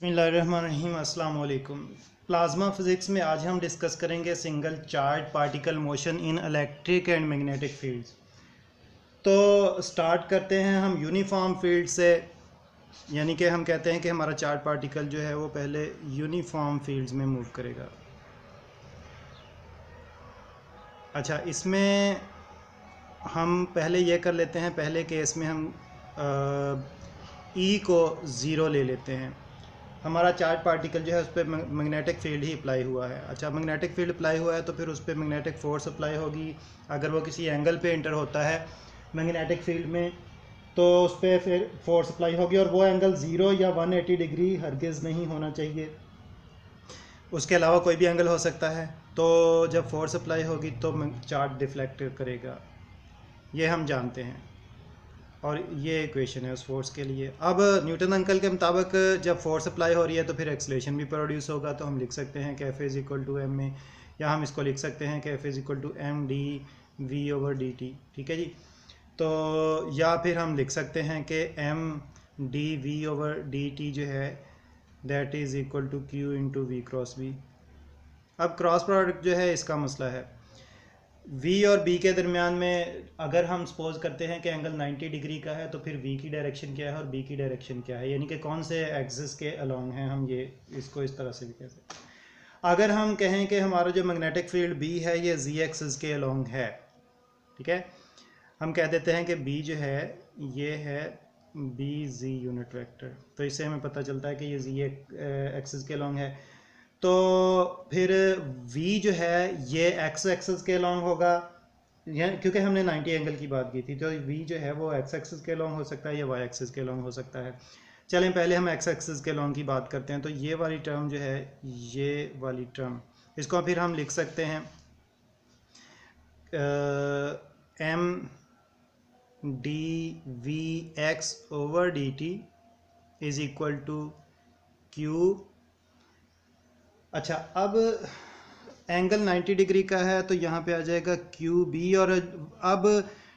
बिस्मिल्लाहिर्रहमानिर्रहीम। अस्सलाम वालेकुम। प्लाज्मा फिज़िक्स में आज हम डिस्कस करेंगे single charge particle motion in electric and magnetic fields. तो स्टार्ट करते हैं हम यूनिफॉर्म फील्ड से, यानी कि हम कहते हैं कि हमारा चार्ज पार्टिकल जो है वो पहले यूनिफॉर्म फील्ड्स में मूव करेगा। अच्छा, इसमें हम पहले ये कर लेते हैं, पहले केस में हम ई को ज़ीरो ले लेते हैं। हमारा चार्ज पार्टिकल जो है उस पर मैग्नेटिक फील्ड ही अप्लाई हुआ है। अच्छा, मैग्नेटिक फील्ड अप्लाई हुआ है तो फिर उस पर मैग्नेटिक फोर्स अप्लाई होगी। अगर वो किसी एंगल पे इंटर होता है मैग्नेटिक फील्ड में तो उस पर फिर फोर्स अप्लाई होगी, और वो एंगल 0 या 180 डिग्री हरगिज़ नहीं होना चाहिए, उसके अलावा कोई भी एंगल हो सकता है। तो जब फोर्स अप्लाई होगी तो चार्ज डिफ्लेक्ट करेगा, ये हम जानते हैं, और ये इक्वेशन है उस फोर्स के लिए। अब न्यूटन अंकल के मुताबिक जब फोर्स अप्लाई हो रही है तो फिर एक्सलेशन भी प्रोड्यूस होगा। तो हम लिख सकते हैं कि F is equal to M में, या हम इसको लिख सकते हैं कि F is equal to M D V over D T. ठीक है जी। तो या फिर हम लिख सकते हैं कि M D V over D T जो है that is equal to Q into we cross V. अब क्रॉस प्रोडक्ट जो है इसका मसला है, v और b के दरमियान में अगर हम सपोज करते हैं कि एंगल 90 डिग्री का है तो फिर v की डायरेक्शन क्या है और b की डायरेक्शन क्या है, यानी कि कौन से एक्सिस के अलोंग हैं। हम ये इसको इस तरह से भी कह सकते हैं। अगर हम कहें कि हमारा जो मैग्नेटिक फील्ड b है ये z एक्सिस के अलोंग है, ठीक है, हम कह देते हैं कि b जो है ये है b z यूनिट वेक्टर। तो इससे हमें पता चलता है कि ये z एक्सिस के अलोंग है। तो फिर v जो है ये x एक्सिस के अलोंग होगा, क्योंकि हमने 90 एंगल की बात की थी, तो v जो है वो x एक्सिस के अलोंग हो सकता है या y एक्सिस के अलोंग हो सकता है। चलें पहले हम x एक्सिस के अलोंग की बात करते हैं। तो ये वाली टर्म जो है, ये वाली टर्म, इसको फिर हम लिख सकते हैं m D we x over D T is equal to Q. अच्छा, अब एंगल 90 डिग्री का है तो यहाँ पे आ जाएगा क्यू बी, और अब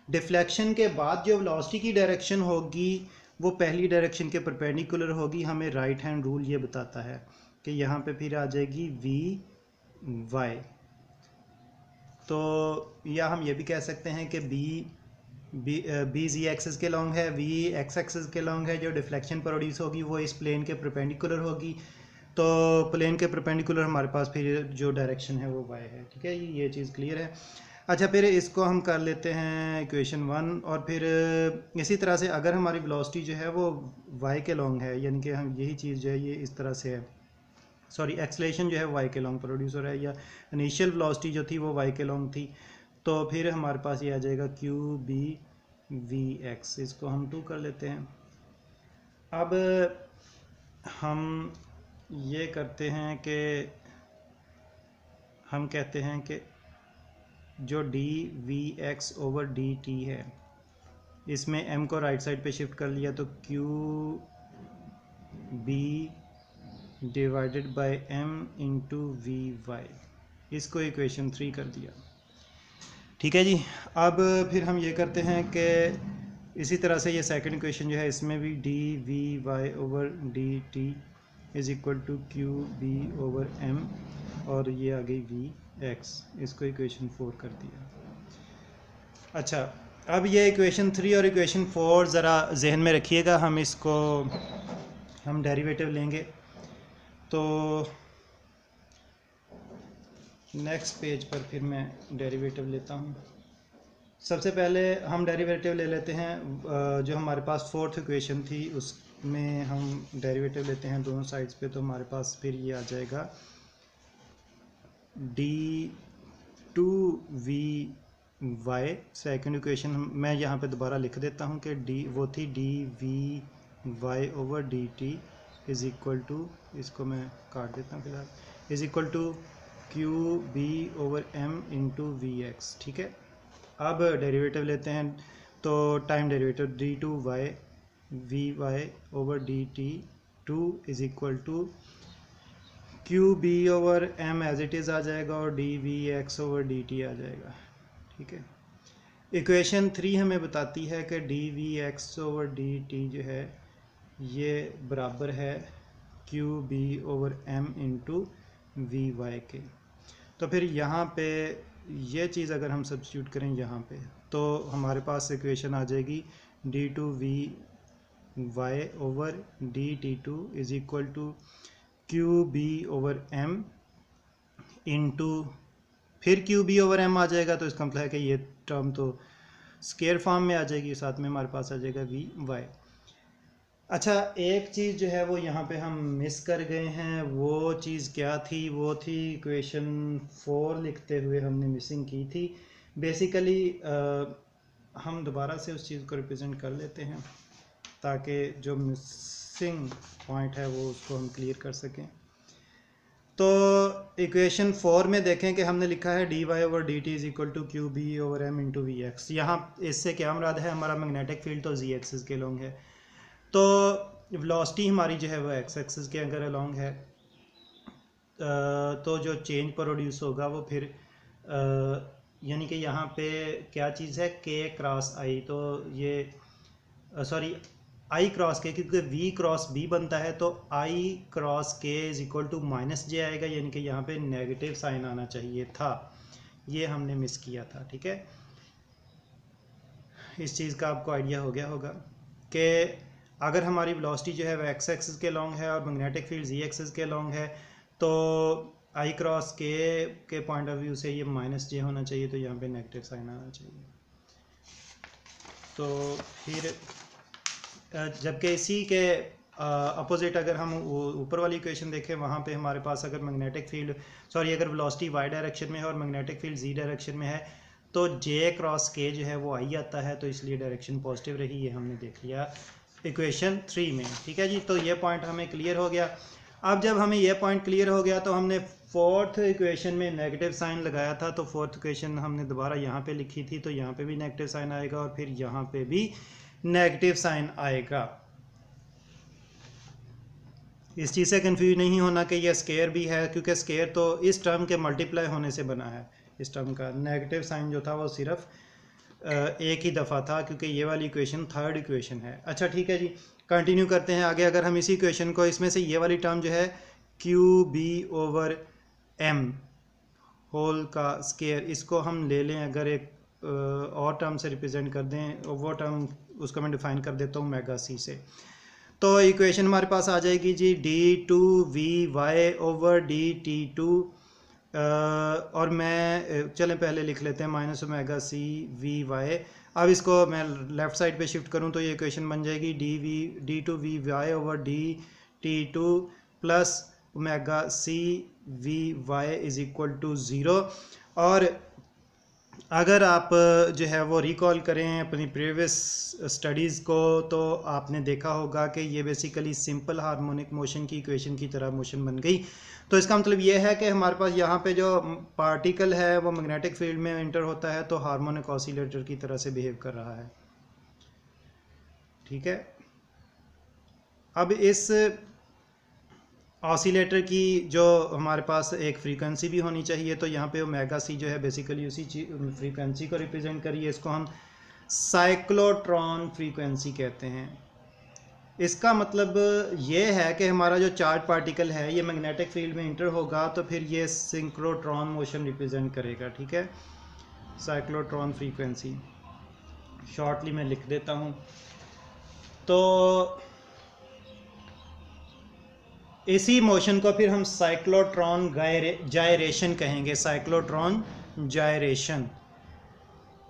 डिफ्लेक्शन के बाद जो वेलोसिटी की डायरेक्शन होगी वो पहली डायरेक्शन के परपेंडिकुलर होगी। हमें राइट हैंड रूल ये बताता है कि यहाँ पे फिर आ जाएगी वी वाई। तो या हम ये भी कह सकते हैं कि बी जी एक्सिस के लॉन्ग है, वी एक्स एक्सिस के लॉन्ग है। जो डिफ्लेक्शन प्रोड्यूस होगी वो इस प्लेन के परपेंडिकुलर होगी। तो प्लेन के परपेंडिकुलर हमारे पास फिर जो डायरेक्शन है वो वाई है। ठीक है, ये चीज़ क्लियर है। अच्छा, फिर इसको हम कर लेते हैं इक्वेशन 1, और फिर इसी तरह से अगर हमारी वेलोसिटी जो है वो वाई के लॉन्ग है, यानी कि हम यही चीज़ जो है ये इस तरह से है, सॉरी एक्सलेशन जो है वाई के लॉन्ग प्रोड्यूस हो रहा है, या इनिशियल वेलोसिटी जो थी वो वाई के लॉन्ग थी, तो फिर हमारे पास ये आ जाएगा क्यू बी वी एक्स। इसको हम 2 कर लेते हैं। अब हम ये करते हैं कि हम कहते हैं कि जो D we x over D T है, इसमें एम को राइट साइड पे शिफ्ट कर लिया तो Q B divided by M into we Y, इसको इक्वेशन 3 कर दिया। ठीक है जी। अब फिर हम ये करते हैं कि इसी तरह से ये सेकंड इक्वेशन जो है इसमें भी D we Y over D T is equal to Q B over M, और ये आ गई वी एक्स, इसको इक्वेशन 4 कर दिया। अच्छा, अब ये इक्वेशन 3 और इक्वेशन 4 ज़रा जहन में रखिएगा, हम इसको हम डेरिवेटिव लेंगे। तो नेक्स्ट पेज पर फिर मैं डेरिवेटिव लेता हूँ। सबसे पहले हम डेरिवेटिव ले लेते हैं जो हमारे पास फोर्थ इक्वेशन थी उसमें हम डेरिवेटिव लेते हैं दोनों साइड्स पे। तो हमारे पास फिर ये आ जाएगा D two we Y. Second equation मैं यहाँ पे दोबारा लिख देता हूँ कि डी वो थी d we Y over D T is equal to, इसको मैं काट देता हूँ फिलहाल, is equal to Q B over M into we x. ठीक है, अब डेरिवेटिव लेते हैं। तो time derivative d two y v Y over D t 2 is equal to Q B over m as it is आ जाएगा, और d we x over D t आ जाएगा। ठीक है, इक्वेशन 3 हमें बताती है कि D we x over D T जो है ये बराबर है Q B over M into we Y के। तो फिर यहाँ पे ये चीज़ अगर हम सब्स्टिट्यूट करें यहाँ पे, तो हमारे पास इक्वेशन आ जाएगी D two we Y over D T two is equal to Q B over M into, फिर क्यू बी ओवर एम आ जाएगा, तो इसका मतलब है कि ये टर्म तो स्केयर फॉर्म में आ जाएगी, साथ में हमारे पास आ जाएगा वी वाई। अच्छा, एक चीज़ जो है वो यहाँ पे हम मिस कर गए हैं, वो चीज़ क्या थी? वो थी इक्वेशन 4 लिखते हुए हमने मिसिंग की थी। बेसिकली हम दोबारा से उस चीज़ को रिप्रेजेंट कर लेते हैं ताकि जो मिसिंग पॉइंट है वो उसको हम क्लियर कर सकें। तो इक्वेशन 4 में देखें कि हमने लिखा है D Y over D T is equal to Q B over M into we X. यहाँ इससे क्या मुराद है? हमारा मैग्नेटिक फील्ड तो जी एक्सिस के लॉन्ग है, तो वेलोसिटी हमारी जो है वो एक्स एक्सिस के अगर अलॉन्ग है, तो जो चेंज प्रोड्यूस होगा वो फिर यानी कि यहाँ पे क्या चीज़ है, के क्रॉस आई, तो ये सॉरी आई क्रॉस के, क्योंकि वी क्रॉस बी बनता है तो आई क्रॉस के इज इक्वल टू माइनस जे आएगा, यानी कि यहाँ पे नेगेटिव साइन आना चाहिए था, ये हमने मिस किया था। ठीक है, इस चीज़ का आपको आइडिया हो गया होगा कि अगर हमारी वेलोसिटी जो है वो एक्स एक्सिस के लॉन्ग है और मैग्नेटिक फील्ड जी एक्सिस के लॉन्ग है, तो आई क्रॉस के पॉइंट ऑफ व्यू से ये माइनस जे होना चाहिए, तो यहाँ पे नेगेटिव साइन आना चाहिए। तो फिर जबकि इसी के अपोजिट अगर हम ऊपर वाली इक्वेशन देखें, वहाँ पे हमारे पास अगर मैग्नेटिक फील्ड अगर वेलोसिटी वाई डायरेक्शन में है और मैग्नेटिक फील्ड जी डायरेक्शन में है, तो जे क्रॉस के जो है वो आई आता है, तो इसलिए डायरेक्शन पॉजिटिव रही, ये हमने देख लिया इक्वेशन 3 में। ठीक है जी, तो ये पॉइंट हमें क्लियर हो गया। अब जब हमें ये पॉइंट क्लियर हो गया तो हमने फोर्थ इक्वेशन में नेगेटिव साइन लगाया था, तो फोर्थ इक्वेशन हमने दोबारा यहाँ पे लिखी थी, तो यहाँ पे भी नेगेटिव साइन आएगा और फिर यहाँ पे भी नेगेटिव साइन आएगा। इस चीज़ से कंफ्यूज नहीं होना कि यह स्केयर भी है, क्योंकि स्केयर तो इस टर्म के मल्टीप्लाई होने से बना है। इस टर्म का नेगेटिव साइन जो था वो सिर्फ एक ही दफ़ा था, क्योंकि ये वाली इक्वेशन थर्ड इक्वेशन है। अच्छा ठीक है जी, कंटिन्यू करते हैं आगे। अगर हम इसी इक्वेशन को, इसमें से ये वाली टर्म जो है Q B over M whole का स्केयर, इसको हम ले लें, अगर एक और टर्म से रिप्रेजेंट कर दें, वो टर्म उसको मैं डिफाइन कर देता हूँ मेगा सी से, तो इक्वेशन हमारे पास आ जाएगी जी D two we Y over D T two, और मैं चलें पहले लिख लेते हैं minus omega C we Y. अब इसको मैं लेफ़्ट साइड पे शिफ्ट करूं तो ये इक्वेशन बन जाएगी D two we Y over D T two plus omega C we Y is equal to 0। और अगर आप जो है वो रिकॉल करें अपनी प्रीवियस स्टडीज़ को, तो आपने देखा होगा कि ये बेसिकली सिंपल हार्मोनिक मोशन की इक्वेशन की तरह मोशन बन गई। तो इसका मतलब ये है कि हमारे पास यहाँ पे जो पार्टिकल है वो मैग्नेटिक फील्ड में एंटर होता है तो हार्मोनिक ऑसिलेटर की तरह से बिहेव कर रहा है। ठीक है, अब इस ऑसिलेटर की जो हमारे पास एक फ्रीक्वेंसी भी होनी चाहिए, तो यहाँ पे ओमेगा सी जो है बेसिकली उसी फ्रीक्वेंसी को रिप्रेजेंट करिए। इसको हम साइक्लोट्रॉन फ्रीक्वेंसी कहते हैं। इसका मतलब ये है कि हमारा जो चार्ज पार्टिकल है ये मैग्नेटिक फील्ड में इंटर होगा तो फिर ये सिंक्रोट्रॉन मोशन रिप्रेजेंट करेगा। ठीक है, साइक्लोट्रॉन फ्रीक्वेंसी शॉर्टली मैं लिख देता हूँ। तो इसी मोशन को फिर हम साइक्लोट्रॉन जायरेशन कहेंगे, साइक्लोट्रॉन जायरेशन।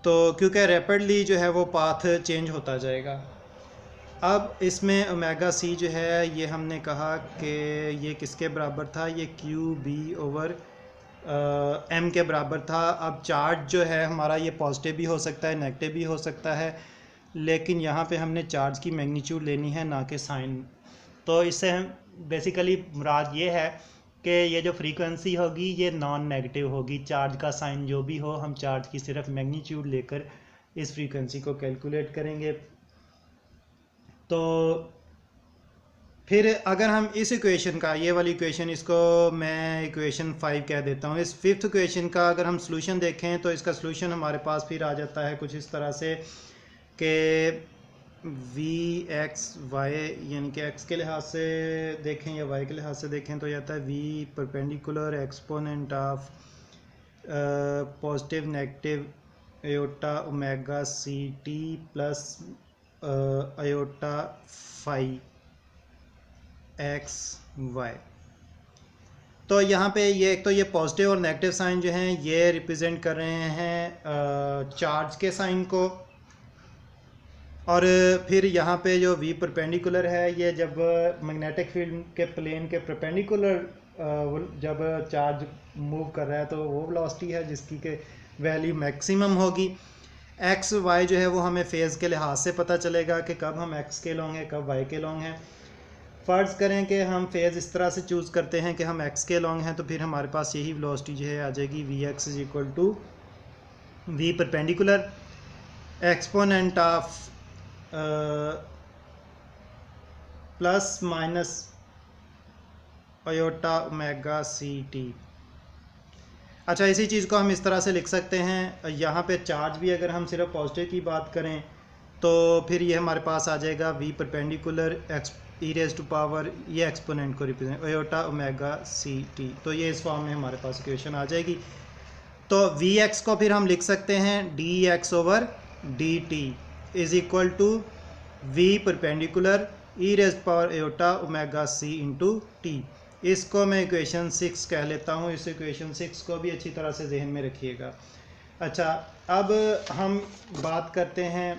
तो क्योंकि रैपिडली जो है वो पाथ चेंज होता जाएगा। अब इसमें ओमेगा सी जो है ये हमने कहा कि ये किसके बराबर था, ये क्यू बी ओवर एम के बराबर था। अब चार्ज जो है हमारा ये पॉजिटिव भी हो सकता है, नेगेटिव भी हो सकता है, लेकिन यहाँ पे हमने चार्ज की मैग्नीट्यूड लेनी है, ना कि साइन। तो इससे हम बेसिकली मुराद ये है कि ये जो फ्रीक्वेंसी होगी ये नॉन नेगेटिव होगी। चार्ज का साइन जो भी हो, हम चार्ज की सिर्फ मैग्नीट्यूड लेकर इस फ्रीक्वेंसी को कैलकुलेट करेंगे। तो फिर अगर हम इस इक्वेशन का, ये वाली इक्वेशन, इसको मैं इक्वेशन 5 कह देता हूँ, इस फिफ्थ इक्वेशन का अगर हम सॉल्यूशन देखें तो इसका सॉल्यूशन हमारे पास फिर आ जाता है कुछ इस तरह से कि वी एक्स वाई, यानी कि एक्स के लिहाज से देखें या वाई के लिहाज से देखें तो आता है V perpendicular exponent of positive negative iota omega C T plus iota phi X Y. तो यहाँ पे ये एक तो ये पॉजिटिव और नेगेटिव साइन जो हैं ये रिप्रेजेंट कर रहे हैं चार्ज के साइन को, और फिर यहाँ पे जो वी परपेंडिकुलर है ये जब मैग्नेटिक फील्ड के प्लेन के परपेंडिकुलर जब चार्ज मूव कर रहा है तो वो वेलोसिटी है जिसकी के वैल्यू मैक्सिमम होगी। एक्स वाई जो है वो हमें फेज़ के लिहाज से पता चलेगा कि कब हम एक्स के लॉन्ग हैं कब वाई के लॉन्ग हैं। फ़र्ज़ करें कि हम फेज़ इस तरह से चूज़ करते हैं कि हम एक्स के लॉन्ग हैं, तो फिर हमारे पास यही वेलोसिटी जो है आ जाएगी V x is equal to we perpendicular exponent of plus minus iota omega C T. अच्छा, इसी चीज़ को हम इस तरह से लिख सकते हैं, यहाँ पे चार्ज भी अगर हम सिर्फ पॉजिटिव की बात करें तो फिर ये हमारे पास आ जाएगा V perpendicular X E raise to power ये एक्सपोनेंट को रिप्रेजेंट आयोटा ओमेगा सी टी। तो ये इस फॉर्म में हमारे पास इक्वेशन आ जाएगी। तो वी एक्स को फिर हम लिख सकते हैं D X over D T is equal to we perpendicular E raise power iota omega C into T. इसको मैं इक्वेशन 6 कह लेता हूँ। इस इक्वेशन 6 को भी अच्छी तरह से जहन में रखिएगा। अच्छा, अब हम बात करते हैं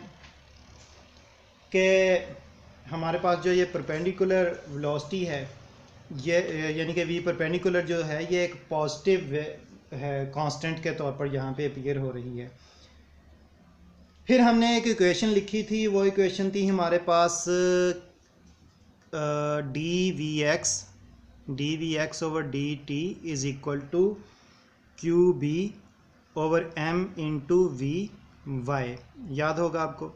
कि हमारे पास जो ये परपेंडिकुलर वेलोसिटी है ये यानी कि वी परपेंडिकुलर जो है ये एक पॉजिटिव है, कांस्टेंट के तौर पर यहाँ पे अपीयर हो रही है। फिर हमने एक इक्वेशन लिखी थी, वो इक्वेशन थी हमारे पास d we x over D T is equal to Q B over M into we y, याद होगा आपको।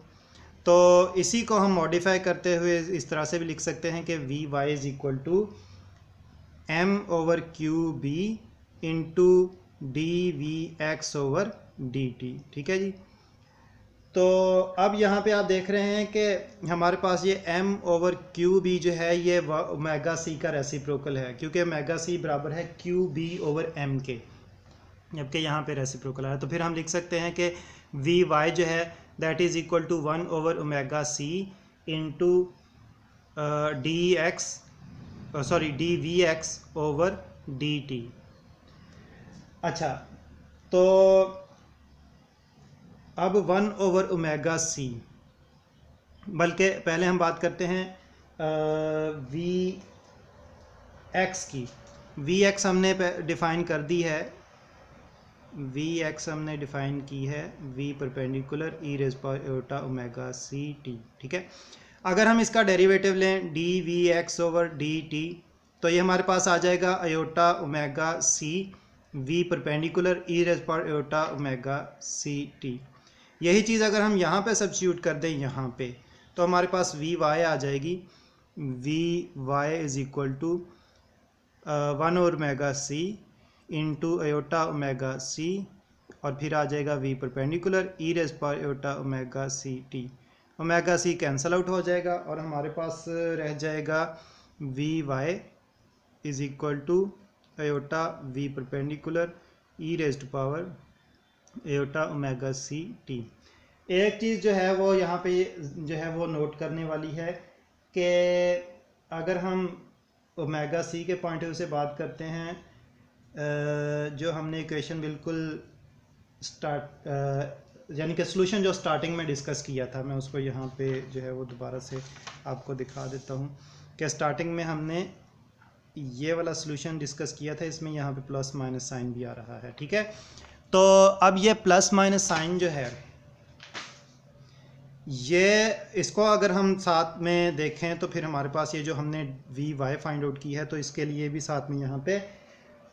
तो इसी को हम मॉडिफाई करते हुए इस तरह से भी लिख सकते हैं कि V Y is equal to M over Q B into D we x over D T. ठीक है जी। तो अब यहाँ पे आप देख रहे हैं कि हमारे पास ये m ओवर क्यू बी जो है ये ओमेगा सी का रेसिप्रोकल है, क्योंकि ओमेगा सी बराबर है क्यू बी ओवर m के, जबकि यहाँ पे रेसिप्रोकल है। तो फिर हम लिख सकते हैं कि वी वाई जो है that is equal to 1 over omega C into D X D we x over D T. अच्छा, तो अब 1 ओवर ओमेगा सी, बल्कि पहले हम बात करते हैं वी एक्स की। वी एक्स हमने डिफ़ाइन कर दी है, वी एक्स हमने डिफ़ाइन की है V perpendicular E raise power iota omega सी टी। ठीक है, अगर हम इसका डेरिवेटिव लें D we x over D T तो ये हमारे पास आ जाएगा आयोटा ओमेगा सी V perpendicular E raise power iota omega सी टी। यही चीज़ अगर हम यहाँ पे सब्स्टिट्यूट कर दें यहाँ पे तो हमारे पास वी वाई आ जाएगी, V Y is equal to 1 over omega C into iota omega सी, और फिर आ जाएगा V perpendicular E raise power iota omega सी T. Omega C cancel out हो जाएगा और हमारे पास रह जाएगा we Y is equal to iota V perpendicular E raise to power iota omega C T. एक चीज़ जो है वो यहाँ पे जो है वो नोट करने वाली है कि अगर हम ओमेगा सी के पॉइंट ऑफ व्यू से बात करते हैं, जो हमने इक्वेशन बिल्कुल यानी कि सोल्यूशन जो स्टार्टिंग में डिस्कस किया था, मैं उसको यहाँ पे जो है वो दोबारा से आपको दिखा देता हूँ कि स्टार्टिंग में हमने ये वाला सोल्यूशन डिस्कस किया था, इसमें यहाँ पे प्लस माइनस साइन भी आ रहा है। ठीक है, तो अब ये प्लस माइनस साइन जो है ये इसको अगर हम साथ में देखें तो फिर हमारे पास ये जो हमने वी वाई फाइंड आउट की है तो इसके लिए भी साथ में यहाँ पे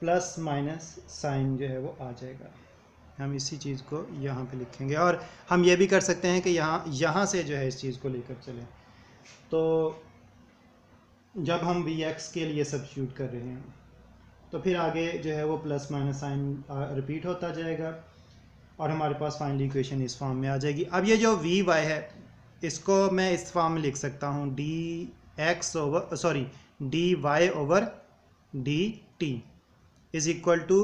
प्लस माइनस साइन जो है वो आ जाएगा। हम इसी चीज़ को यहाँ पे लिखेंगे और हम ये भी कर सकते हैं कि यहाँ से जो है इस चीज़ को लेकर चलें। तो जब हम वी एक्स के लिए सब्स्टिट्यूट कर रहे हैं तो फिर आगे जो है वो प्लस माइनस साइन रिपीट होता जाएगा और हमारे पास फाइनली इक्वेशन इस फॉर्म में आ जाएगी। अब ये जो वी वाई है इसको मैं इस फॉर्म में लिख सकता हूँ D Y over D T is equal to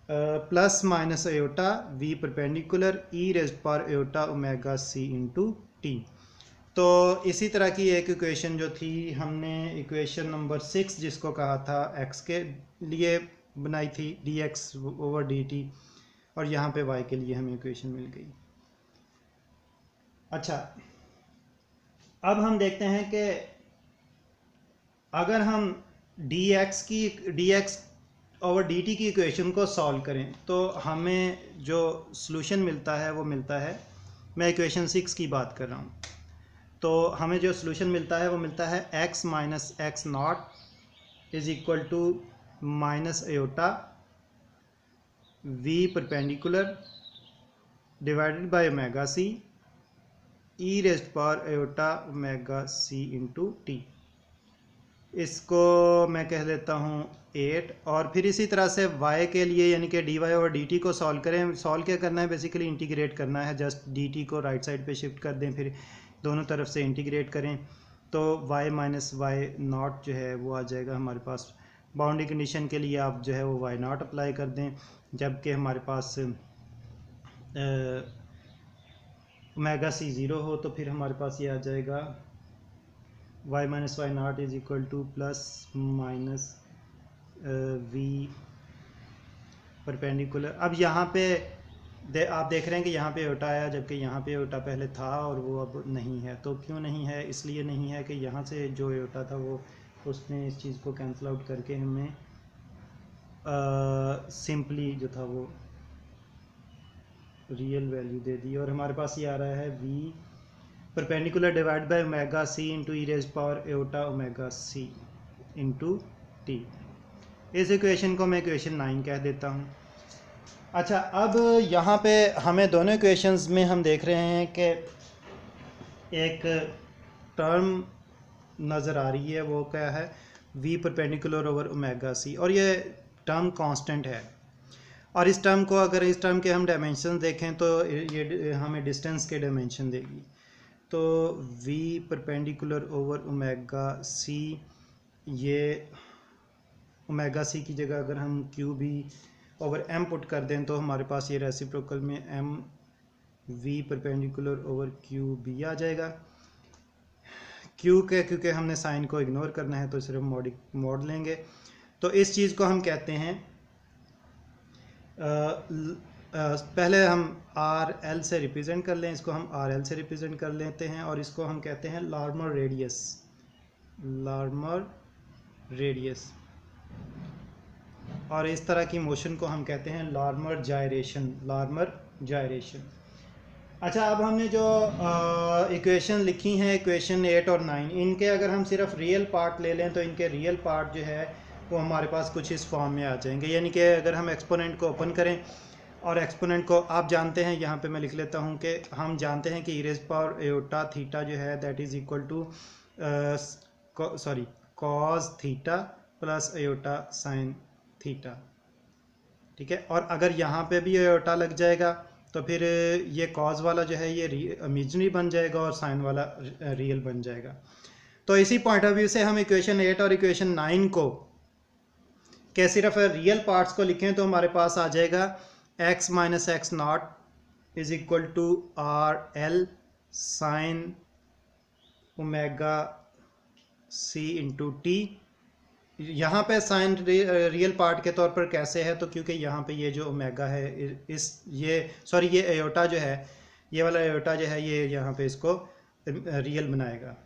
plus minus iota V perpendicular E raise power iota omega C into T. तो इसी तरह की एक इक्वेशन जो थी हमने इक्वेशन नंबर 6 जिसको कहा था x के लिए बनाई थी D X over D T, और यहाँ पे y के लिए हमें इक्वेशन मिल गई। अच्छा, अब हम देखते हैं कि अगर हम dx ओवर dt की इक्वेशन को सॉल्व करें तो हमें जो सॉल्यूशन मिलता है वो मिलता है, मैं इक्वेशन 6 की बात कर रहा हूँ, तो हमें जो सॉल्यूशन मिलता है वो मिलता है x minus X naught is equal to minus iota v perpendicular divided by omega C E raised power iota omega C into T. इसको मैं कह देता हूँ 8। और फिर इसी तरह से y के लिए यानी कि डी वाई और डी टी को सॉल्व करें। सॉल्व क्या करना है, बेसिकली इंटीग्रेट करना है, जस्ट डी टी को राइट साइड पे शिफ्ट कर दें, फिर दोनों तरफ से इंटीग्रेट करें तो y माइनस वाई नॉट जो है वो आ जाएगा हमारे पास। बाउंड्री कंडीशन के लिए आप जो है वो y नॉट अप्लाई कर दें, जबकि हमारे पास ओमेगा सी 0 हो तो फिर हमारे पास ये आ जाएगा y minus Y naught is equal to plus minus v perpendicular. अब यहाँ पे आप देख रहे हैं कि यहाँ पे एयोटा आया, जबकि यहाँ पे एयोटा पहले था और वो अब नहीं है। तो क्यों नहीं है, इसलिए नहीं है कि यहाँ से जो एयोटा था वो उसने इस चीज़ को कैंसिल आउट करके हमें सिंपली जो था वो रियल वैल्यू दे दी, और हमारे पास ये आ रहा है v perpendicular divide by omega C into E raise power iota omega C into T. इस इक्वेशन को मैं इक्वेशन 9 कह देता हूँ। अच्छा, अब यहाँ पे हमें दोनों इक्वेशंस में हम देख रहे हैं कि एक टर्म नज़र आ रही है, वो क्या है, v परपेंडिकुलर ओवर ओमेगा सी, और ये टर्म कांस्टेंट है। और इस टर्म को अगर इस टर्म के हम डायमेंशन देखें तो ये हमें डिस्टेंस के डायमेंशन देगी। तो v perpendicular over omega c, ये ओमेगा सी की जगह अगर हम q B over m put कर दें तो हमारे पास ये रेसिप्रोकल में m v perpendicular over Q b आ जाएगा। क्यू के क्योंकि हमने साइन को इग्नोर करना है तो सिर्फ मोड लेंगे। तो इस चीज़ को हम कहते हैं पहले हम आर एल से रिप्रेजेंट कर लें, इसको हम आर एल से रिप्रेजेंट कर लेते हैं, और इसको हम कहते हैं लार्मर रेडियस, और इस तरह की मोशन को हम कहते हैं लार्मर जायरेशन। अच्छा, अब हमने जो इक्वेशन लिखी हैं, इक्वेशन 8 और 9, इनके अगर हम सिर्फ रियल पार्ट ले लें तो इनके रियल पार्ट जो है वो हमारे पास कुछ इस फॉर्म में आ जाएंगे। यानी कि अगर हम एक्सपोनेंट को ओपन करें और एक्सपोनेंट को आप जानते हैं, यहाँ पे मैं लिख लेता हूँ कि हम जानते हैं कि E raise power iota theta जो है that is equal to cos theta plus iota sine theta, ठीक है। और अगर यहाँ पे भी एयोटा लग जाएगा तो फिर ये कॉज वाला जो है ये इमेजिनरी बन जाएगा और साइन वाला रियल बन जाएगा। तो इसी पॉइंट ऑफ व्यू से हम इक्वेशन 8 और इक्वेशन 9 को के सिर्फ रियल पार्ट्स को लिखें तो हमारे पास आ जाएगा x minus X naught is equal to R L sine omega C into T. यहाँ पे साइन रियल पार्ट के तौर पर कैसे है, तो क्योंकि यहाँ पे ये जो ओमेगा है ये एयोटा जो है, ये वाला एयोटा जो है ये यहाँ पे इसको रियल बनाएगा।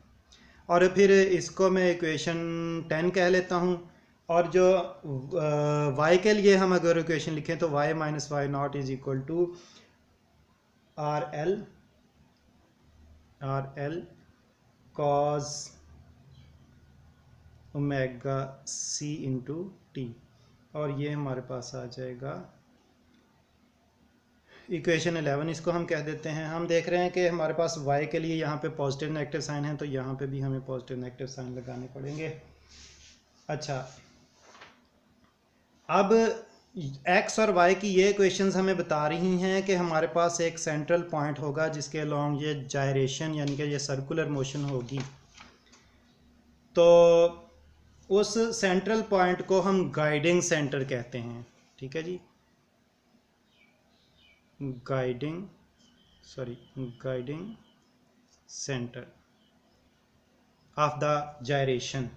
और फिर इसको मैं इक्वेशन 10 कह लेता हूँ। और जो y के लिए हम अगर इक्वेशन लिखें तो y minus Y naught is equal to R L cos omega C into T, और ये हमारे पास आ जाएगा इक्वेशन 11, इसको हम कह देते हैं। हम देख रहे हैं कि हमारे पास y के लिए यहाँ पे पॉजिटिव नेगेटिव साइन है, तो यहाँ पे भी हमें पॉजिटिव नेगेटिव साइन लगाने पड़ेंगे। अच्छा, अब एक्स और वाई की ये इक्वेशंस हमें बता रही हैं कि हमारे पास एक सेंट्रल पॉइंट होगा जिसके अलोंग ये जायरेशन यानी कि ये सर्कुलर मोशन होगी। तो उस सेंट्रल पॉइंट को हम गाइडिंग सेंटर कहते हैं। ठीक है जी, guiding centre of the gyration.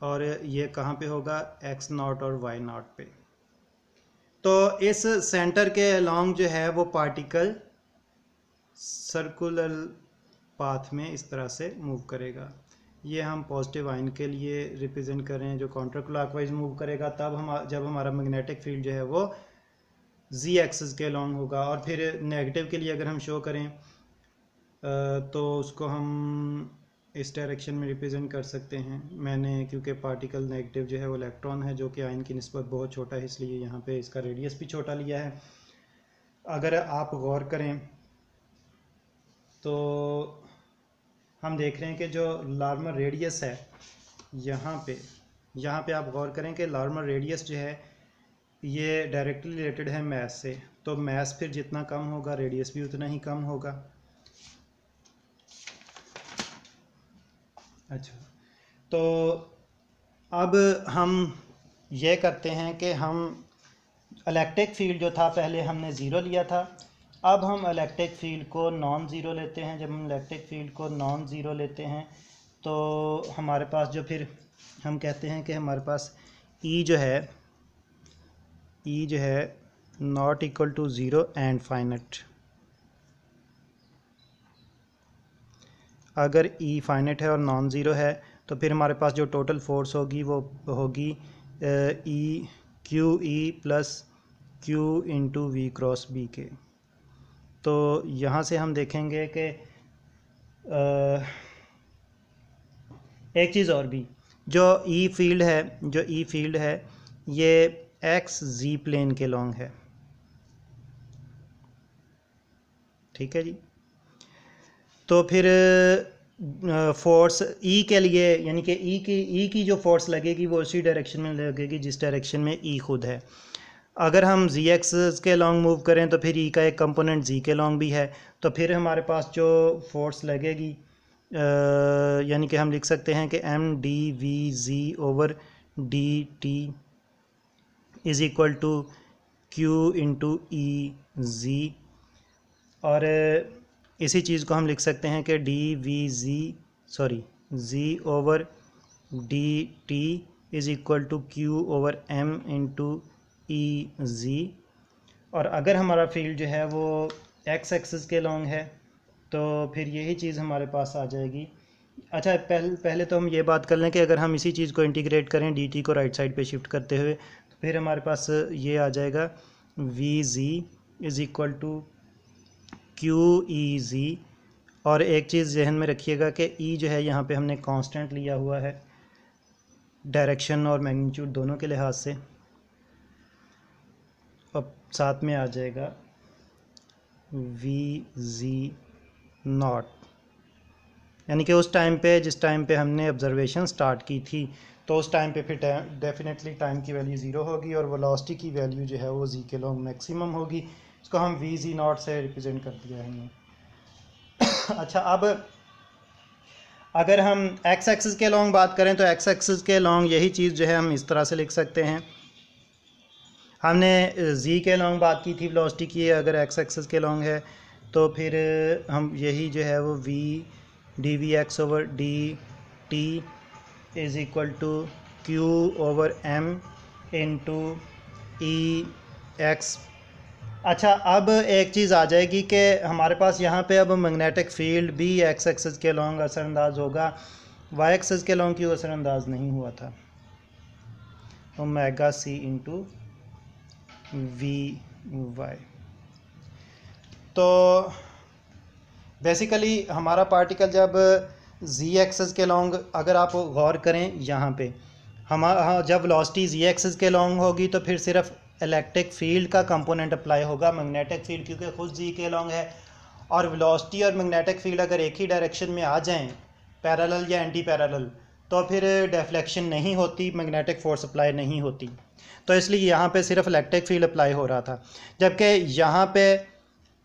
और ये कहाँ पे होगा? एक्स नॉट और वाई नॉट पे। तो इस सेंटर के अलोंग जो है वो पार्टिकल सर्कुलर पाथ में इस तरह से मूव करेगा। ये हम पॉजिटिव आयन के लिए रिप्रेजेंट कर रहे हैं जो काउंटर क्लॉकवाइज मूव करेगा, तब जब हमारा मैग्नेटिक फील्ड जो है वो जी एक्सिस के अलोंग होगा। और फिर नेगेटिव के लिए अगर हम शो करें तो उसको हम इस डायरेक्शन में रिप्रेजेंट कर सकते हैं। मैंने क्योंकि पार्टिकल नेगेटिव जो है वो इलेक्ट्रॉन है जो कि आयन की निस्बत बहुत छोटा है, इसलिए यहाँ पे इसका रेडियस भी छोटा लिया है। अगर आप गौर करें तो हम देख रहे हैं कि जो लार्मर रेडियस है यहाँ पे आप गौर करें कि लार्मर रेडियस जो है ये डायरेक्टली रिलेटेड है मैस से। तो मैस फिर जितना कम होगा रेडियस भी उतना ही कम होगा। अच्छा, तो अब हम ये करते हैं कि हम इलेक्ट्रिक फील्ड जो था पहले हमने ज़ीरो लिया था, अब हम इलेक्ट्रिक फील्ड को नॉन ज़ीरो लेते हैं। जब हम इलेक्ट्रिक फील्ड को नॉन ज़ीरो लेते हैं तो हमारे पास जो फिर हम कहते हैं कि हमारे पास ई जो है not equal to zero and finite. अगर ई फाइनाइट है और नॉन ज़ीरो है तो फिर हमारे पास जो टोटल फोर्स होगी वो होगी E Q E plus Q into we cross B के। तो यहाँ से हम देखेंगे कि एक चीज़ और भी, जो ई फील्ड है ये एक्स जी प्लेन के लॉन्ग है। ठीक है जी, तो फिर फोर्स ई के लिए यानी कि ई की जो फोर्स लगेगी वो उसी डायरेक्शन में लगेगी जिस डायरेक्शन में ई खुद है। अगर हम जी एक्स के लॉन्ग मूव करें तो फिर ई का एक कंपोनेंट जी के लॉन्ग भी है। तो फिर हमारे पास जो फोर्स लगेगी यानी कि हम लिख सकते हैं कि M D v g over D T is equal to Q into e g. और इसी चीज़ को हम लिख सकते हैं कि g over D T is equal to Q over M into e g. और अगर हमारा फील्ड जो है वो एक्स एक्सिस के लॉन्ग है तो फिर यही चीज़ हमारे पास आ जाएगी। अच्छा, पहले तो हम ये बात कर लें कि अगर हम इसी चीज़ को इंटीग्रेट करें डी टी को राइट साइड पे शिफ्ट करते हुए तो फिर हमारे पास ये आ जाएगा v g is equal to q e g. और एक चीज़ जहन में रखिएगा कि ई जो है यहाँ पे हमने कांस्टेंट लिया हुआ है डायरेक्शन और मैग्नीट्यूड दोनों के लिहाज से। अब साथ में आ जाएगा वी जी नॉट, यानी कि उस टाइम पे जिस टाइम पे हमने ऑब्जर्वेशन स्टार्ट की थी तो उस टाइम पे फिर डेफिनेटली टाइम की वैल्यू ज़ीरो होगी और वेलोसिटी की वैल्यू जो है वो जी के लॉन्ग मैक्सिमम होगी। इसको हम वी जी नॉट से रिप्रेजेंट कर दिया है। अच्छा, अब अगर हम एक्स एक्सिस के लॉन्ग बात करें तो एक्स एक्सिस के लॉन्ग यही चीज़ जो है हम इस तरह से लिख सकते हैं। हमने जी के लॉन्ग बात की थी वेलोसिटी की, अगर एक्स एक्सिस के लॉन्ग है तो फिर हम यही जो है वो V D we x over D T is equal to Q over M into E X. अच्छा, अब एक चीज़ आ जाएगी कि हमारे पास यहाँ पे अब मैग्नेटिक फील्ड भी एक्स एक्सिस के लॉन्ग असरअंदाज होगा, वाई एक्सिस के लॉन्ग क्यों असरअंदाज नहीं हुआ था। Omega C into we Y. तो बेसिकली हमारा पार्टिकल जब जी एक्सिस के लॉन्ग, अगर आप गौर करें यहाँ पे हमारा जब वेलोसिटी जी एक्सिस के लॉन्ग होगी तो फिर सिर्फ इलेक्ट्रिक फील्ड का कंपोनेंट अप्लाई होगा। मैग्नेटिक फील्ड क्योंकि खुद जी के लॉन्ग है और वेलोसिटी और मैग्नेटिक फील्ड अगर एक ही डायरेक्शन में आ जाएं पैरेलल या एंटी पैरेलल तो फिर डिफ्लेक्शन नहीं होती, मैग्नेटिक फोर्स अप्लाई नहीं होती। तो इसलिए यहाँ पे सिर्फ इलेक्ट्रिक फील्ड अप्लाई हो रहा था, जबकि यहाँ पे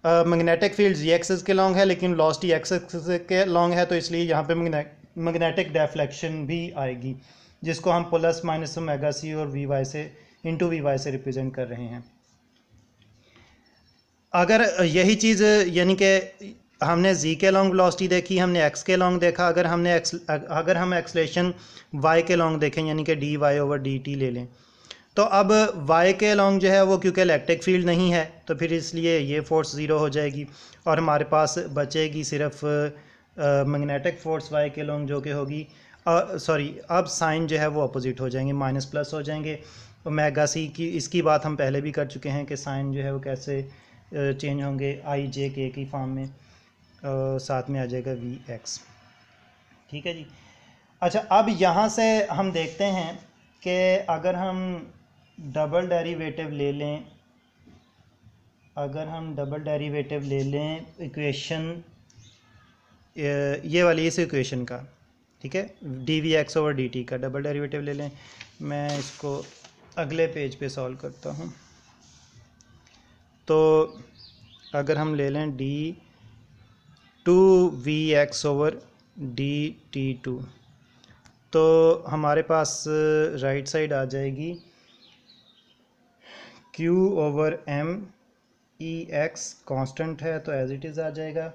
मैग्नेटिक फील्ड जी एक्सिस के लॉन्ग है लेकिन वेलोसिटी एक्स एक्सिस के लॉन्ग है, तो इसलिए यहाँ पे मैग्नेटिक डेफ्लेक्शन भी आएगी, जिसको हम प्लस माइनस ओमेगा सी और वी वाई से इंटू वी वाई से रिप्रेजेंट कर रहे हैं। अगर यही चीज़ यानी कि हमने z के लॉन्ग वेलोसिटी देखी, हमने x के लॉन्ग देखा, अगर हम एक्सलेशन y के लॉन्ग देखें यानी कि dy ओवर dt ले लें, तो अब y के लॉन्ग जो है वो क्योंकि इलेक्ट्रिक फील्ड नहीं है तो फिर इसलिए ये फोर्स ज़ीरो हो जाएगी और हमारे पास बचेगी सिर्फ मैग्नेटिक फोर्स y के लॉन्ग, जो कि होगी अब साइन जो है वो अपोजिट हो जाएंगे, माइनस प्लस हो जाएंगे। ओमेगा सी की इसकी बात हम पहले भी कर चुके हैं कि साइन जो है वो कैसे चेंज होंगे, आई जे के की फॉर्म में, साथ में आ जाएगा वी एक्स। ठीक है जी। अच्छा, अब यहाँ से हम देखते हैं कि अगर हम डबल डेरिवेटिव ले लें, इक्वेशन ये वाली इस इक्वेशन का, ठीक है, D we x over D T का डबल डेरिवेटिव ले लें। मैं इसको अगले पेज पे सॉल्व करता हूँ। तो अगर हम ले लें D two V x over D T two, तो हमारे पास राइट साइड आ जाएगी Q over M, E X constant है तो एज इट इज़ आ जाएगा,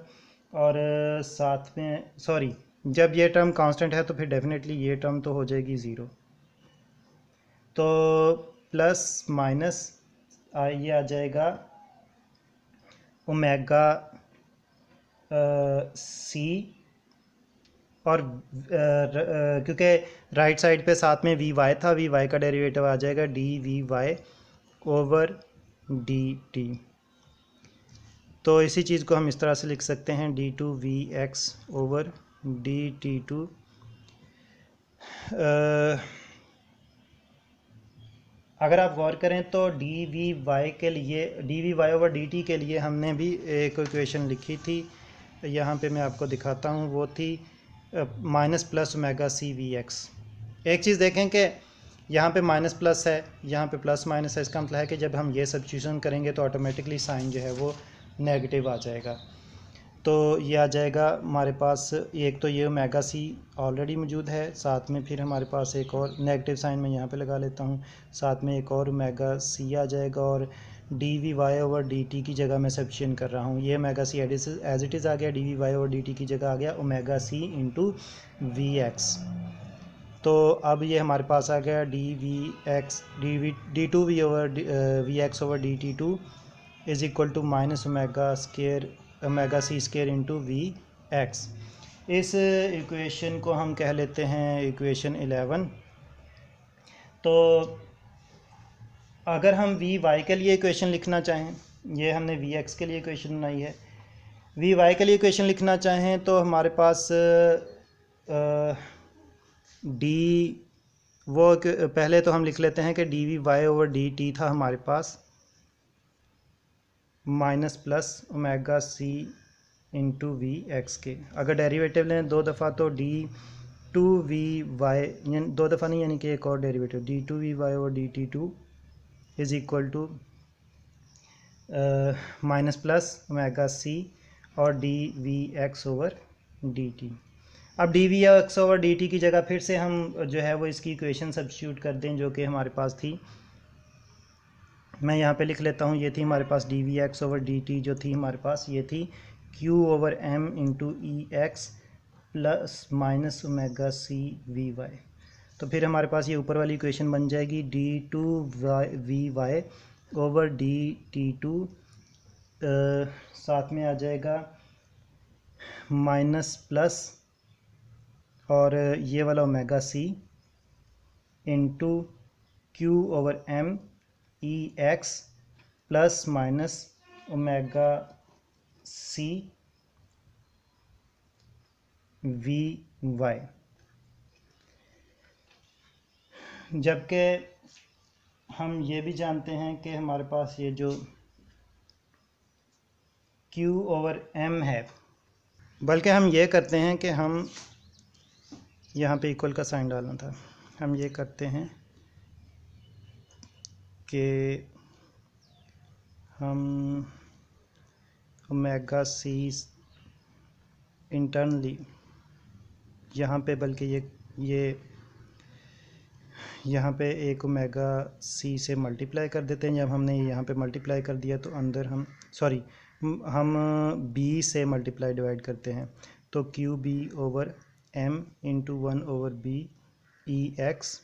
और साथ में जब ये टर्म कांस्टेंट है तो फिर डेफिनेटली ये टर्म तो हो जाएगी ज़ीरो, तो प्लस माइनस ये आ जाएगा ओमेगा सी, और क्योंकि राइट साइड पे साथ में वी वाई था, वी वाई का डेरिवेटिव आ जाएगा D we Y over D T. तो इसी चीज़ को हम इस तरह से लिख सकते हैं D two V x over D T two. अगर आप गौर करें तो D we Y over D T के लिए हमने भी एक इक्वेशन लिखी थी, यहाँ पे मैं आपको दिखाता हूँ, वो थी माइनस प्लस ओमेगा सी वी एक्स। एक चीज़ देखें कि यहाँ पे माइनस प्लस है, यहाँ पे प्लस माइनस है, इसका मतलब है कि जब हम ये सब्स्टिट्यूशन करेंगे तो ऑटोमेटिकली साइन जो है वो नेगेटिव आ जाएगा। तो ये आ जाएगा हमारे पास, एक तो ये ओमेगा सी ऑलरेडी मौजूद है, साथ में फिर हमारे पास एक और नेगेटिव साइन मैं यहाँ पे लगा लेता हूँ, साथ में एक और ओमेगा सी आ जाएगा, और d we Y over D t की जगह मैं सब्स्टिट्यूशन कर रहा हूँ, ये omega c as it is आ गया, d we Y over D t की जगह आ गया omega C into we x. तो अब ये हमारे पास आ गया d we x d two v over v x over D T two is equal to minus omega c square into we x. इस इक्वेशन को हम कह लेते हैं इक्वेशन 11। तो अगर हम वी वाई के लिए इक्वेशन लिखना चाहें, ये हमने वी एक्स के लिए इक्वेशन बनाई है, वी वाई के लिए इक्वेशन लिखना चाहें तो हमारे पास पहले तो हम लिख लेते हैं कि D we Y over D t था हमारे पास minus plus omega C into we x के। अगर डेरिवेटिव लें दो दफ़ा तो डी टू वी वाई, यानी दो दफ़ा नहीं यानी कि एक और derivative, d two we Y over D T two is equal to minus plus omega सी और d we x over D t. अब d we x over D t की जगह फिर से हम जो है वो इसकी इक्वेशन सब्स्टिट्यूट कर दें जो कि हमारे पास थी। मैं यहाँ पे लिख लेता हूँ, ये थी हमारे पास d we x over D T, जो थी हमारे पास ये थी q over M into E x plus minus omega C we Y. तो फिर हमारे पास ये ऊपर वाली इक्वेशन बन जाएगी D two we Y over D T two, साथ में आ जाएगा माइनस प्लस और ये वाला omega C into Q over M E x plus minus omega C we Y. जबकि हम ये भी जानते हैं कि हमारे पास ये जो Q ओवर M है, बल्कि हम ये करते हैं कि हम यहाँ पे इक्वल का साइन डालना था, हम ये करते हैं कि हम ओमेगा सी इंटरनली यहाँ पे, बल्कि ये यहाँ पे एक ओमेगा सी से मल्टीप्लाई कर देते हैं। जब हमने यहाँ पे मल्टीप्लाई कर दिया तो अंदर हम बी से मल्टीप्लाई डिवाइड करते हैं, तो Q B over M into 1 over b ई एक्स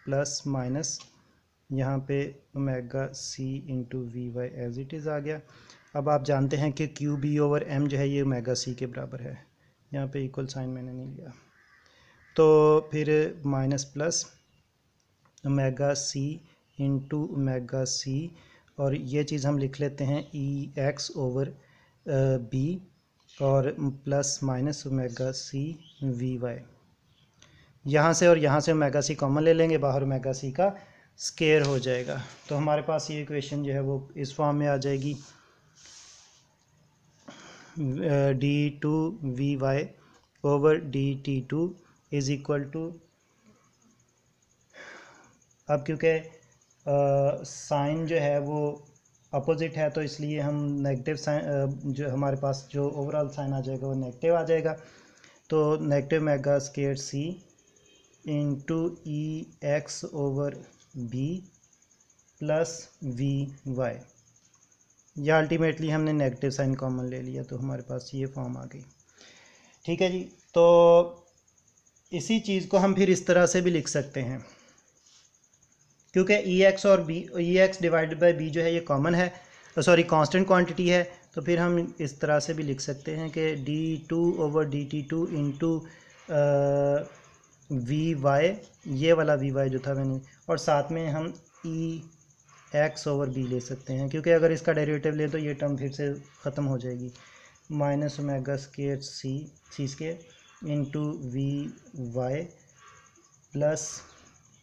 प्लस माइनस यहाँ पे omega C into we y as it is आ गया। अब आप जानते हैं कि क्यू बी ओवर एम जो है ये ओमेगा सी के बराबर है। यहाँ पे इक्वल साइन मैंने नहीं लिया, तो फिर माइनस प्लस ओमेगा सी इंटू ओमेगा सी, और ये चीज़ हम लिख लेते हैं ई एक्स ओवर बी, और plus minus omega C we Y. यहाँ से और यहाँ से ओमेगा सी कॉमन ले लेंगे, बाहर ओमेगा सी का स्केयर हो जाएगा। तो हमारे पास ये इक्वेशन जो है वो इस फॉर्म में आ जाएगी, D two we Y over D T two is equal to, अब क्योंकि साइन जो है वो अपोजिट है तो इसलिए हम नेगेटिव साइन, जो हमारे पास जो ओवरऑल साइन आ जाएगा वो नेगेटिव आ जाएगा। तो negative omega square C into ई X over B plus V Y, या अल्टीमेटली हमने नेगेटिव साइन कॉमन ले लिया तो हमारे पास ये फॉर्म आ गई। ठीक है जी, तो इसी चीज़ को हम फिर इस तरह से भी लिख सकते हैं, क्योंकि ई एक्स और B, E x divided by B जो है ये कॉमन है, सॉरी कांस्टेंट क्वांटिटी है, तो फिर हम इस तरह से भी लिख सकते हैं कि D two over D T two into we Y, ये वाला वी वाई जो था मैंने, और साथ में हम ई एक्स ओवर बी ले सकते हैं, क्योंकि अगर इसका डेरिवेटिव ले तो ये टर्म फिर से ख़त्म हो जाएगी। Minus omega square C square into we Y plus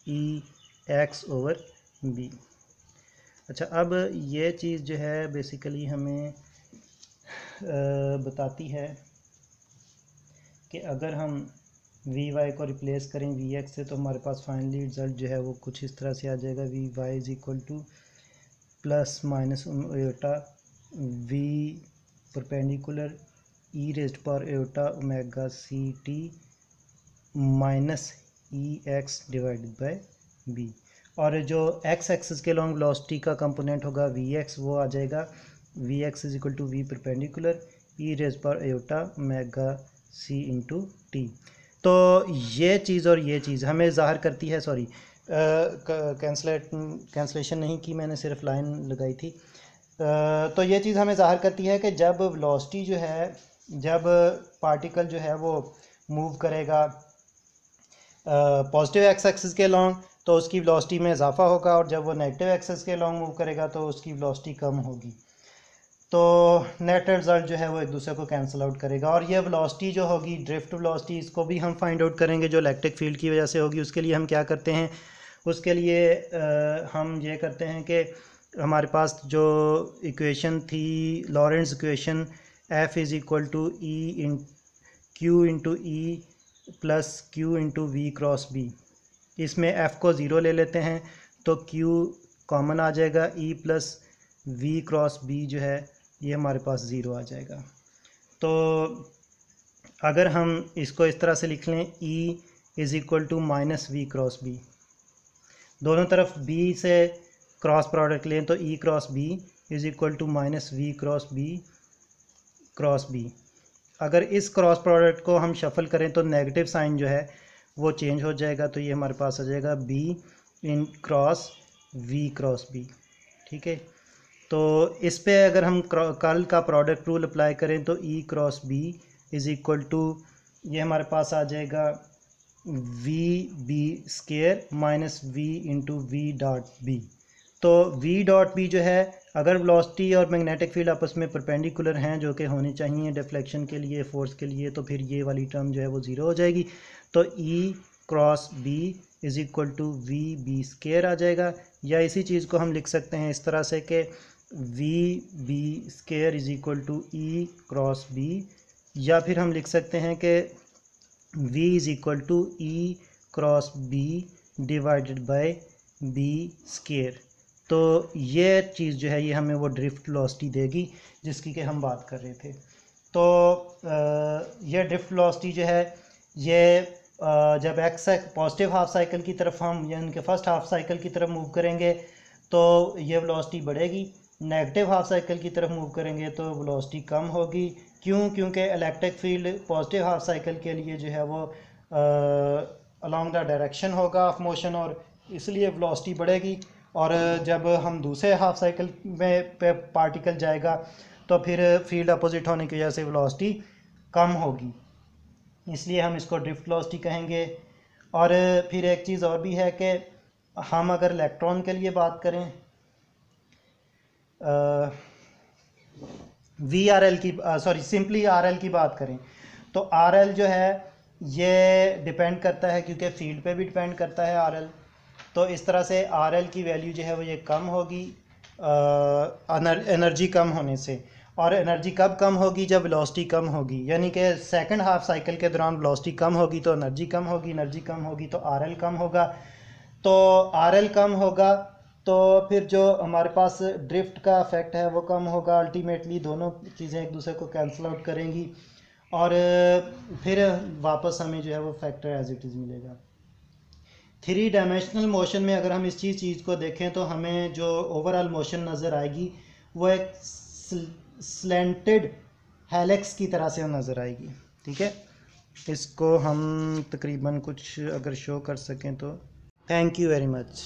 E X over B. अच्छा, अब ये चीज़ जो है बेसिकली हमें बताती है कि अगर हम वी वाई को रिप्लेस करें वी एक्स से तो हमारे पास फाइनली रिज़ल्ट जो है वो कुछ इस तरह से आ जाएगा, we Y is equal to plus minus eta v perpendicular e raised power eta omega C t minus e x divided by b, और जो एक्स एक्सिस के लॉन्ग वेलोसिटी का कंपोनेंट होगा वी एक्स, वो आ जाएगा v x is equal to we perpendicular E raise power eta omega C into T. तो ये चीज़ और ये चीज़ हमें ज़ाहिर करती है, सॉरी कैंसलेशन नहीं की मैंने, सिर्फ लाइन लगाई थी। तो ये चीज़ हमें ज़ाहिर करती है कि जब वेलोसिटी जो है, जब पार्टिकल जो है वो मूव करेगा पॉजिटिव एक्स एक्सिस के लॉन्ग तो उसकी वेलोसिटी में इजाफा होगा, और जब वो नेगेटिव एक्सिस के लॉन्ग मूव करेगा तो उसकी वेलोसिटी कम होगी। तो नेट रिजल्ट जो है वो एक दूसरे को कैंसिल आउट करेगा, और ये वेलोसिटी जो होगी ड्रिफ्ट वेलोसिटी, इसको भी हम फाइंड आउट करेंगे जो इलेक्ट्रिक फील्ड की वजह से होगी। उसके लिए हम क्या करते हैं, उसके लिए हम ये करते हैं कि हमारे पास जो इक्वेशन थी Lorentz equation, f is equal to e in q into e plus Q into we cross b, इसमें f को ज़ीरो ले लेते हैं तो q कॉमन आ जाएगा, e प्लस वी क्रॉस b जो है ये हमारे पास ज़ीरो आ जाएगा। तो अगर हम इसको इस तरह से लिख लें, e is equal to minus V cross b, दोनों तरफ b से क्रॉस प्रोडक्ट लें तो e cross b is equal to minus V cross b। अगर इस क्रॉस प्रोडक्ट को हम शफल करें तो नेगेटिव साइन जो है वो चेंज हो जाएगा, तो ये हमारे पास आ जाएगा b इन क्रॉस v क्रॉस b। ठीक है, तो इस पे अगर हम कर्ल का प्रोडक्ट रूल अप्लाई करें तो e cross b is equal to, ये हमारे पास आ जाएगा v b square minus v into V dot b। तो v डॉट b जो है, अगर वेलोसिटी और मैग्नेटिक फील्ड आपस में परपेंडिकुलर हैं जो कि होनी चाहिए डिफ्लेक्शन के लिए, फोर्स के लिए, तो फिर ये वाली टर्म जो है वो ज़ीरो हो जाएगी। तो e cross b is equal to v B square आ जाएगा, या इसी चीज़ को हम लिख सकते हैं इस तरह से कि V B square is equal to E cross b, या फिर हम लिख सकते हैं कि v is equal to E cross b divided by b square. तो ये चीज़ जो है ये हमें वो ड्रिफ्ट वेलोसिटी देगी जिसकी कि हम बात कर रहे थे। तो ये ड्रिफ्ट वेलोसिटी जो है ये जब एक्स पॉजिटिव हाफ साइकिल की तरफ हम यानी कि फ़र्स्ट हाफ साइकिल की तरफ मूव करेंगे तो ये वेलोसिटी बढ़ेगी, नेगेटिव हाफ साइकिल की तरफ मूव करेंगे तो वेलोसिटी कम होगी। क्यों? क्योंकि electric field positive half cycle के लिए जो है वो अलॉन्ग द डायरेक्शन होगा ऑफ मोशन और इसलिए वेलोसिटी बढ़ेगी। और जब हम दूसरे हाफ साइकिल में पे पार्टिकल जाएगा तो फिर फील्ड अपोजिट होने की वजह से वेलोसिटी कम होगी, इसलिए हम इसको ड्रिफ्ट वेलोसिटी कहेंगे। और फिर एक चीज़ और भी है कि हम अगर इलेक्ट्रॉन के लिए बात करें वी आर एल की सिंपली आर एल की बात करें तो आर एल जो है ये डिपेंड करता है क्योंकि फील्ड पे भी डिपेंड करता है आर एल। तो इस तरह से आर एल की वैल्यू जो है वो ये कम होगी एनर्जी कम होने से। और एनर्जी कब कम होगी? जब वेलोसिटी कम होगी, यानी कि सेकंड हाफ साइकिल के दौरान वेलोसिटी कम होगी तो एनर्जी कम होगी, एनर्जी कम होगी तो आर एल कम होगा। तो आर एल कम होगा तो फिर जो हमारे पास ड्रिफ्ट का इफेक्ट है वो कम होगा। अल्टीमेटली दोनों चीज़ें एक दूसरे को कैंसिल आउट करेंगी और फिर वापस हमें जो है वो फैक्टर एज इट इज़ मिलेगा। 3 डायमेंशनल मोशन में अगर हम इस चीज़ को देखें तो हमें जो ओवरऑल मोशन नज़र आएगी वो एक स्लैंटेड हेलिक्स की तरह से नज़र आएगी। ठीक है, इसको हम तकरीबन कुछ अगर शो कर सकें तो। Thank you very much.